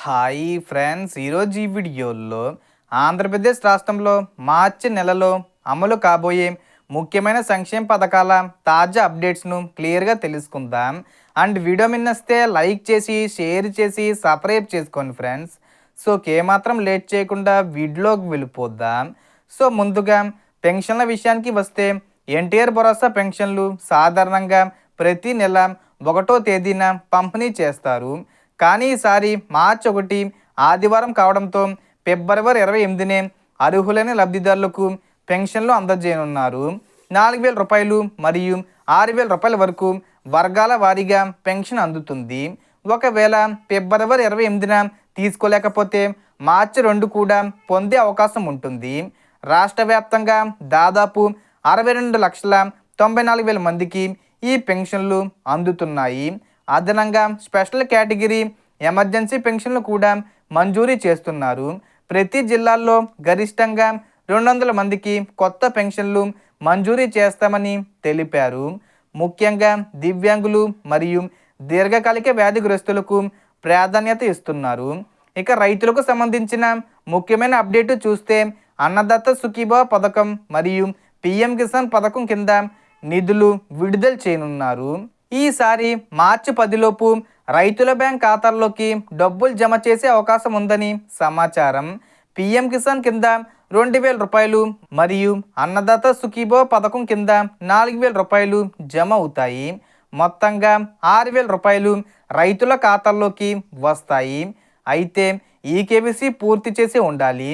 Hi friends, ఈరోజు ఈ వీడియోలో ఆంధ్రప్రదేశ్ రాష్ట్రంలో మార్చి నెలలో అమలు కాబోయే ముఖ్యమైన సంక్షేమ పథకాల తాజా అప్డేట్స్ను క్లియర్గా తెలుసుకుందాం. అండ్ వీడియో మిన్నస్తే లైక్ చేసి షేర్ చేసి సబ్స్క్రైబ్ చేసుకోండి ఫ్రెండ్స్. సో ఏమాత్రం లేట్ చేయకుండా వీడియోకి వెళ్ళిపోద్దాం. సో ముందుగా పెన్షన్ల విషయానికి వస్తే ఎన్టీఆర్ భరోసా పెన్షన్లు సాధారణంగా ప్రతి నెల 1వ తేదీన పంపిణీ చేస్తారు. కానీ ఈసారి మార్చి 1 ఆదివారం కావడంతో ఫిబ్రవరి 28నే అర్హులైన లబ్ధిదారులకు పెన్షన్లు అందజేయనున్నారు. 4,000 రూపాయలు మరియు 6,000 రూపాయల వరకు వర్గాల వారీగా పెన్షన్ అందుతుంది. ఒకవేళ ఫిబ్రవరి 28న తీసుకోలేకపోతే మార్చి 2 కూడా పొందే అవకాశం ఉంటుంది. రాష్ట్ర వ్యాప్తంగా దాదాపు 62,94,000 మందికి ఈ పెన్షన్లు అందుతున్నాయి. అదనంగా స్పెషల్ కేటగిరీ ఎమర్జెన్సీ పెన్షన్లు కూడా మంజూరీ చేస్తున్నారు. ప్రతి జిల్లాల్లో గరిష్టంగా 200 మందికి కొత్త పెన్షన్లు మంజూరీ చేస్తామని తెలిపారు. ముఖ్యంగా దివ్యాంగులు మరియు దీర్ఘకాలిక వ్యాధిగ్రస్తులకు ప్రాధాన్యత ఇస్తున్నారు. ఇక రైతులకు సంబంధించిన ముఖ్యమైన అప్డేట్ చూస్తే అన్నదాత సుఖీభవ పథకం మరియు పిఎం కిసాన్ పథకం కింద నిధులు విడుదల చేయనున్నారు. ఈసారి మార్చి 10లోపు రైతుల బ్యాంక్ ఖాతాల్లోకి డబ్బులు జమ చేసే అవకాశం ఉందని సమాచారం. పిఎం కిసాన్ కింద 2,000 రూపాయలు మరియు అన్నదాత సుఖీభవ పథకం కింద 4,000 రూపాయలు జమ అవుతాయి. మొత్తంగా 6,000 రూపాయలు రైతుల ఖాతాల్లోకి వస్తాయి. అయితే ఈ కేవైసీ పూర్తి చేసి ఉండాలి.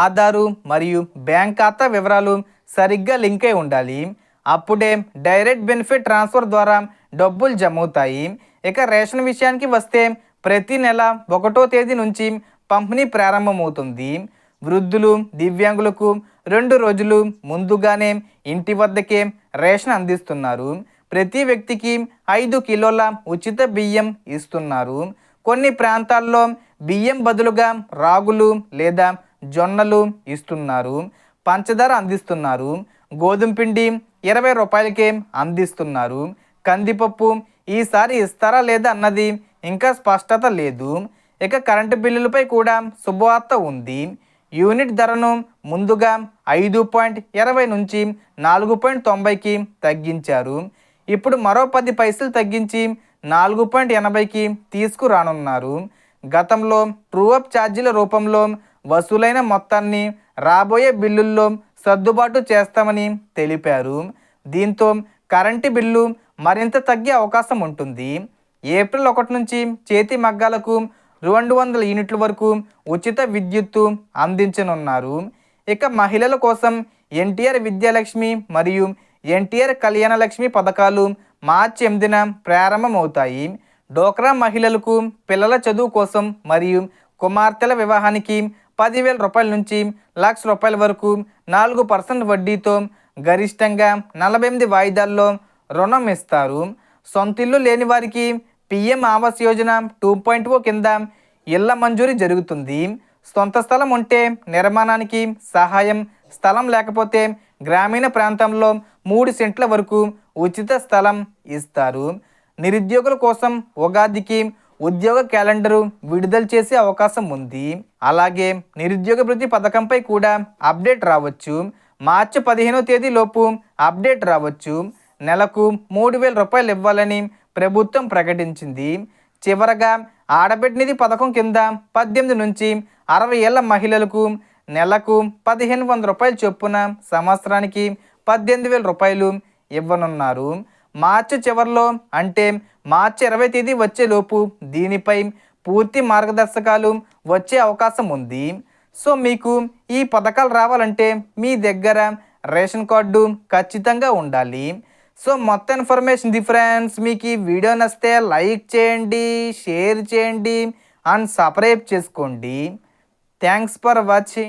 ఆధారు మరియు బ్యాంక్ ఖాతా వివరాలు సరిగ్గా లింక్ అయి ఉండాలి. అప్పుడే డైరెక్ట్ బెనిఫిట్ ట్రాన్స్ఫర్ ద్వారా డబ్బులు జమ అవుతాయి. ఇక రేషన్ విషయానికి వస్తే ప్రతి నెల 1వ తేదీ నుంచి పంపిణీ ప్రారంభమవుతుంది. వృద్ధులు దివ్యాంగులకు 2 రోజులు ముందుగానే ఇంటి వద్దకే రేషన్ అందిస్తున్నారు. ప్రతి వ్యక్తికి 5 కిలోల ఉచిత బియ్యం ఇస్తున్నారు. కొన్ని ప్రాంతాల్లో బియ్యం బదులుగా రాగులు లేదా జొన్నలు ఇస్తున్నారు. పంచదార అందిస్తున్నారు. గోధుమ పిండి 20 రూపాయలకే అందిస్తున్నారు. కందిపప్పు ఈసారి ఇస్తారా లేదా అన్నది ఇంకా స్పష్టత లేదు. ఇక కరెంటు బిల్లులపై కూడా శుభవార్త ఉంది. యూనిట్ ధరను ముందుగా 5.20 నుంచి 4.90కి తగ్గించారు. ఇప్పుడు మరో 10 పైసలు తగ్గించి 4.80కి తీసుకురానున్నారు. గతంలో ట్రూఅప్ ఛార్జీల రూపంలో వసూలైన మొత్తాన్ని రాబోయే బిల్లుల్లో సర్దుబాటు చేస్తామని తెలిపారు. దీంతో కరెంటు బిల్లు మరింత తగ్గే అవకాశం ఉంటుంది. ఏప్రిల్ 1 నుంచి చేతి మగ్గాలకు 200 యూనిట్ల వరకు ఉచిత విద్యుత్తు అందించనున్నారు. ఇక మహిళల కోసం ఎన్టీఆర్ విద్యాలక్ష్మి మరియు ఎన్టీఆర్ కళ్యాణలక్ష్మి పథకాలు మార్చి 8న ప్రారంభమవుతాయి. డోక్రా మహిళలకు పిల్లల చదువు కోసం మరియు కుమార్తెల వివాహానికి 10,000 రూపాయల నుంచి 1,00,000 రూపాయల వరకు 4% వడ్డీతో గరిష్టంగా 48 వాయిదాల్లో రుణం ఇస్తారు. సొంతిల్లు లేని వారికి పిఎం ఆవాస్ యోజన 2.0 కింద ఇళ్ల మంజూరీ జరుగుతుంది. సొంత స్థలం ఉంటే నిర్మాణానికి సహాయం, స్థలం లేకపోతే గ్రామీణ ప్రాంతంలో 3 సెంట్ల వరకు ఉచిత స్థలం ఇస్తారు. నిరుద్యోగుల కోసం ఉగాదికి ఉద్యోగ క్యాలెండరు విడుదల చేసే అవకాశం ఉంది. అలాగే నిరుద్యోగ భృతి పథకంపై కూడా అప్డేట్ రావచ్చు. మార్చి 15వ తేదీలోపు అప్డేట్ రావచ్చు. నెలకు 3,000 రూపాయలు ఇవ్వాలని ప్రభుత్వం ప్రకటించింది. చివరగా ఆడబిడ్డ నిధి పథకం కింద 18 నుంచి 60 ఏళ్ల మహిళలకు నెలకు 1,500 రూపాయల చొప్పున సంవత్సరానికి 18,000 రూపాయలు ఇవ్వనున్నారు. మార్చి చివరిలో అంటే మార్చి 20 తేదీ వచ్చేలోపు దీనిపై పూర్తి మార్గదర్శకాలు వచ్చే అవకాశం ఉంది. సో మీకు ఈ పథకాలు రావాలంటే మీ దగ్గర రేషన్ కార్డు ఖచ్చితంగా ఉండాలి. సో మొత్తం ఇన్ఫర్మేషన్ ఫ్రెండ్స్, మీకు ఈ వీడియో నచ్చితే లైక్ చేయండి, షేర్ చేయండి అండ్ సబ్స్క్రైబ్ చేసుకోండి. Thanks for watching.